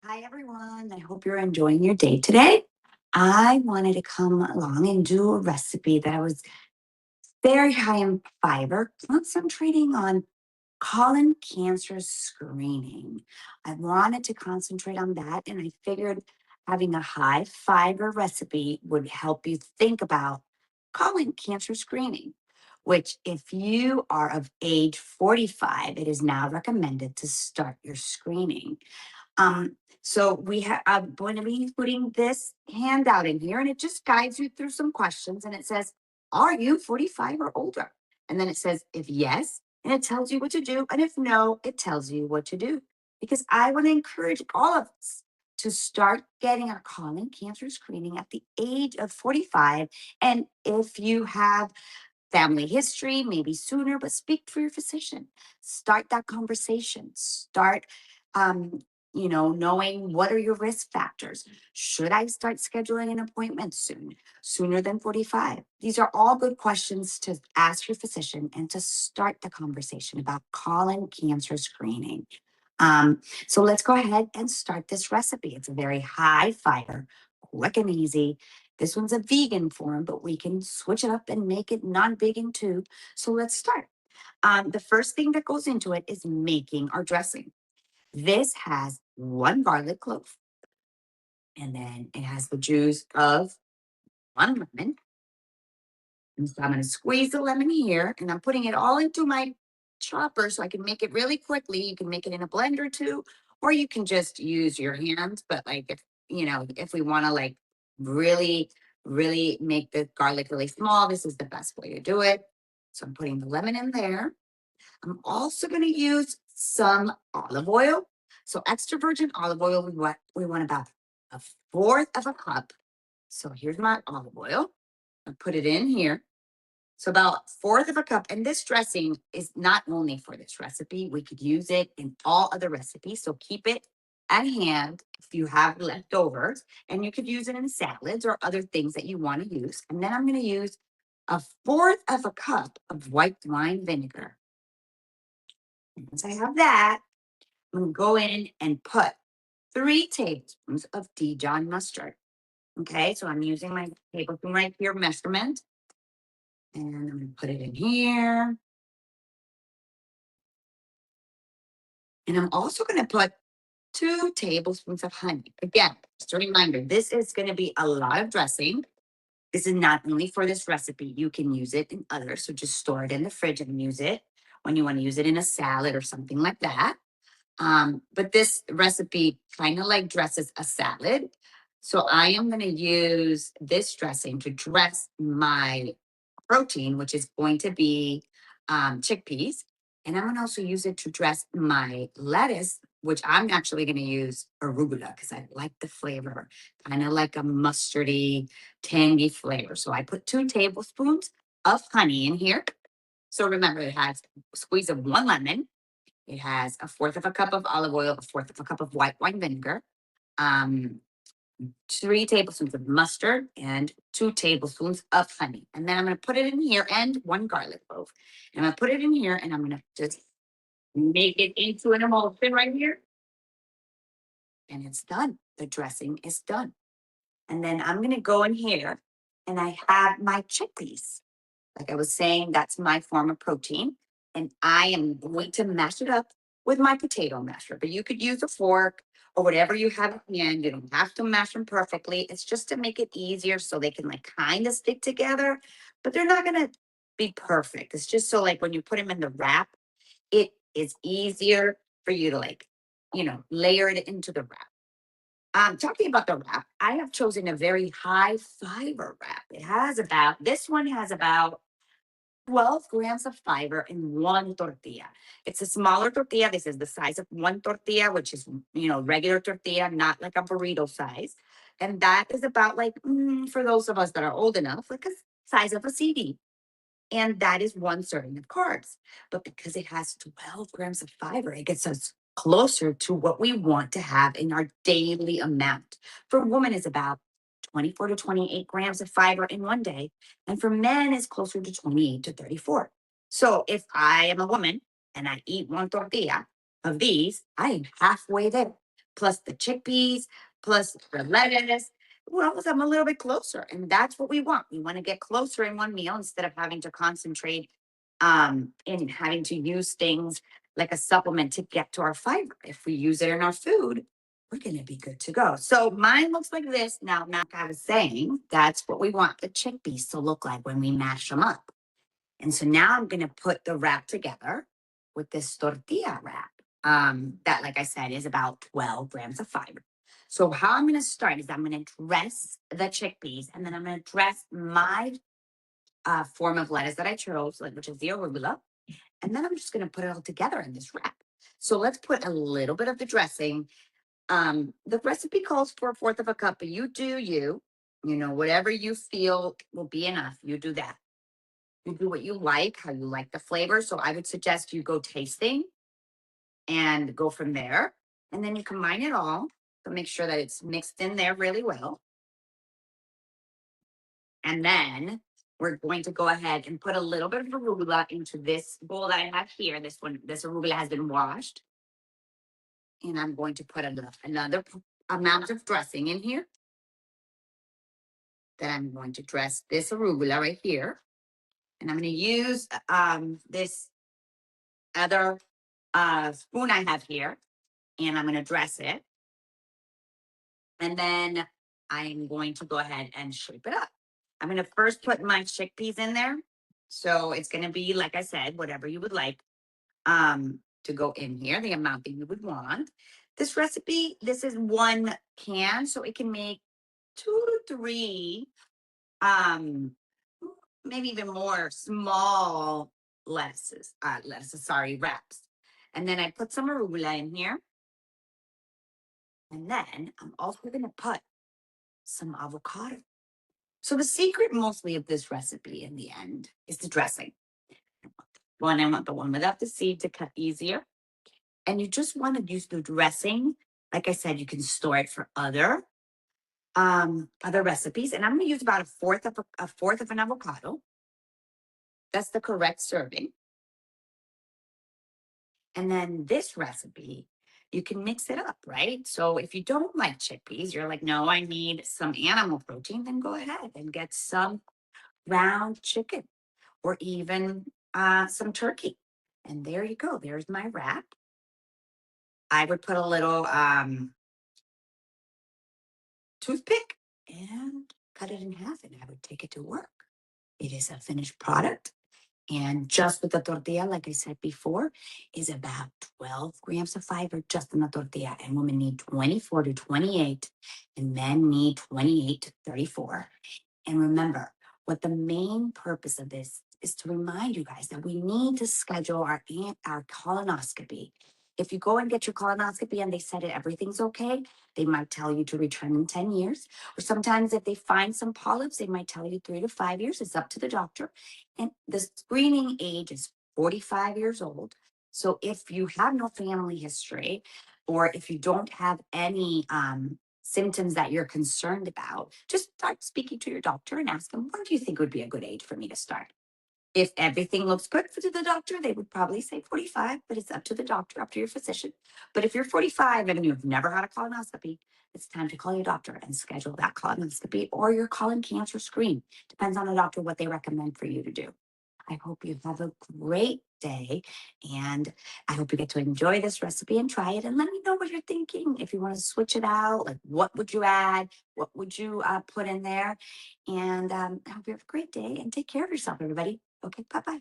Hi, everyone. I hope you're enjoying your day today. I wanted to come along and do a recipe that was very high in fiber, concentrating on colon cancer screening. I wanted to concentrate on that, and I figured having a high fiber recipe would help you think about colon cancer screening, which, if you are of age 45, it is now recommended to start your screening. So I'm going to be putting this handout in here, and it just guides you through some questions. And it says, "Are you 45 or older?" And then it says, "If yes," and it tells you what to do, and if no, it tells you what to do. Because I want to encourage all of us to start getting our colon cancer screening at the age of 45. And if you have family history, maybe sooner, but speak for your physician. Start that conversation. Start, um, knowing what are your risk factors. Should I start scheduling an appointment soon, sooner than 45? These are all good questions to ask your physician and to start the conversation about colon cancer screening. So let's go ahead and start this recipe. It's a very high fiber, quick and easy. This one's a vegan form, but we can switch it up and make it non-vegan too. So let's start. The first thing that goes into it is making our dressing. This has one garlic clove, and then it has the juice of one lemon. And so I'm going to squeeze the lemon here, and I'm putting it all into my chopper so I can make it really quickly. You can make it in a blender too, or you can just use your hands. But like if we want to like really, really make the garlic really small, this is the best way to do it. So I'm putting the lemon in there. I'm also going to use some olive oil. So extra virgin olive oil, we want about a fourth of a cup. So here's my olive oil. I put it in here. So about fourth of a cup. And this dressing is not only for this recipe, we could use it in all other recipes. So keep it at hand if you have leftovers, and you could use it in salads or other things that you want to use. And then I'm going to use a fourth of a cup of white wine vinegar. And once I have that, I'm going to go in and put 3 tablespoons of Dijon mustard. Okay, so I'm using my tablespoon right here measurement. And I'm going to put it in here. And I'm also going to put 2 tablespoons of honey. Again, just a reminder, this is going to be a lot of dressing. This is not only for this recipe, you can use it in others. So just store it in the fridge and use it when you want to use it in a salad or something like that. But this recipe kind of like dresses a salad. So I am going to use this dressing to dress my protein, which is going to be chickpeas. And I'm going to also use it to dress my lettuce, which I'm actually going to use arugula because I like the flavor, kind of like a mustardy, tangy flavor. So I put 2 tablespoons of honey in here. So remember, it has a squeeze of one lemon. It has a fourth of a cup of olive oil, a fourth of a cup of white wine vinegar, um, 3 tablespoons of mustard, and 2 tablespoons of honey. And then I'm going to put it in here, and one garlic clove. And I'm going to put it in here, and I'm going to just make it into an emulsion right here. And it's done. The dressing is done. And then I'm going to go in here, and I have my chickpeas. Like I was saying, that's my form of protein. And I am going to mash it up with my potato masher. But you could use a fork or whatever you have at hand. You don't have to mash them perfectly. It's just to make it easier so they can like kind of stick together, but they're not going to be perfect. It's just so like when you put them in the wrap, it is easier for you to like, layer it into the wrap. Talking about the wrap, I have chosen a very high fiber wrap. This one has about 12 grams of fiber in one tortilla. It's a smaller tortilla. This is the size of one tortilla, which is, regular tortilla, not like a burrito size. And that is about like, for those of us that are old enough, like a size of a CD. And that is one serving of carbs. But because it has 12 grams of fiber, it gets us closer to what we want to have in our daily amount. For women, is about 24 to 28 grams of fiber in one day. And for men, it's closer to 28 to 34. So if I am a woman and I eat one tortilla of these, I am halfway there. plus the chickpeas, plus the lettuce. Well, I'm a little bit closer, and that's what we want. We want to get closer in one meal instead of having to concentrate and having to use things like a supplement to get to our fiber. If we use it in our food, we're going to be good to go. So mine looks like this. Now, like I was saying, that's what we want the chickpeas to look like when we mash them up. And so now I'm going to put the wrap together with this tortilla wrap. That, like I said, is about 12 grams of fiber. So how I'm going to start is I'm going to dress the chickpeas, and then I'm going to dress my form of lettuce that I chose, which is the arugula. And then I'm just going to put it all together in this wrap. So let's put a little bit of the dressing. The recipe calls for a fourth of a cup, but you do whatever you feel will be enough. You do that. You do what you like, how you like the flavor. So I would suggest you go tasting and go from there. And then you combine it all to make sure that it's mixed in there really well. And then we're going to go ahead and put a little bit of arugula into this bowl that I have here. This arugula has been washed. And I'm going to put another amount of dressing in here. Then I'm going to dress this arugula right here. And I'm going to use this other spoon I have here. And I'm going to dress it. And then I'm going to go ahead and shape it up. I'm going to first put my chickpeas in there. So it's going to be, like I said, whatever you would like to go in here, the amount that you would want. This recipe, this is 1 can, so it can make 2 to 3, maybe even more small wraps. And then I put some arugula in here. And then I'm also going to put some avocado. So the secret mostly of this recipe in the end is the dressing. I want the one without the seed to cut easier. And you just want to use the dressing. Like I said, you can store it for other recipes. And I'm going to use about a fourth of an avocado. That's the correct serving. And then this recipe, you can mix it up, right? So if you don't like chickpeas, you're like, no, I need some animal protein, then go ahead and get some ground chicken or even some turkey. And there you go. There's my wrap. I would put a little toothpick and cut it in half, and I would take it to work. It is a finished product. And just with the tortilla, like I said before, is about 12 grams of fiber just in the tortilla. And women need 24 to 28, and men need 28 to 34. And remember, what the main purpose of this is to remind you guys that we need to schedule our colonoscopy. If you go and get your colonoscopy and they said everything's okay, they might tell you to return in 10 years. Or sometimes if they find some polyps, they might tell you 3 to 5 years. It's up to the doctor. And the screening age is 45 years old. So if you have no family history, or if you don't have any symptoms that you're concerned about, just start speaking to your doctor and ask them, when do you think would be a good age for me to start? If everything looks good to the doctor, they would probably say 45, but it's up to the doctor, up to your physician. But if you're 45 and you've never had a colonoscopy, it's time to call your doctor and schedule that colonoscopy or your colon cancer screen. Depends on the doctor what they recommend for you to do. I hope you have a great day, and I hope you get to enjoy this recipe and try it, and let me know what you're thinking. If you want to switch it out, like what would you add? What would you put in there? And I hope you have a great day and take care of yourself, everybody. Okay, bye-bye.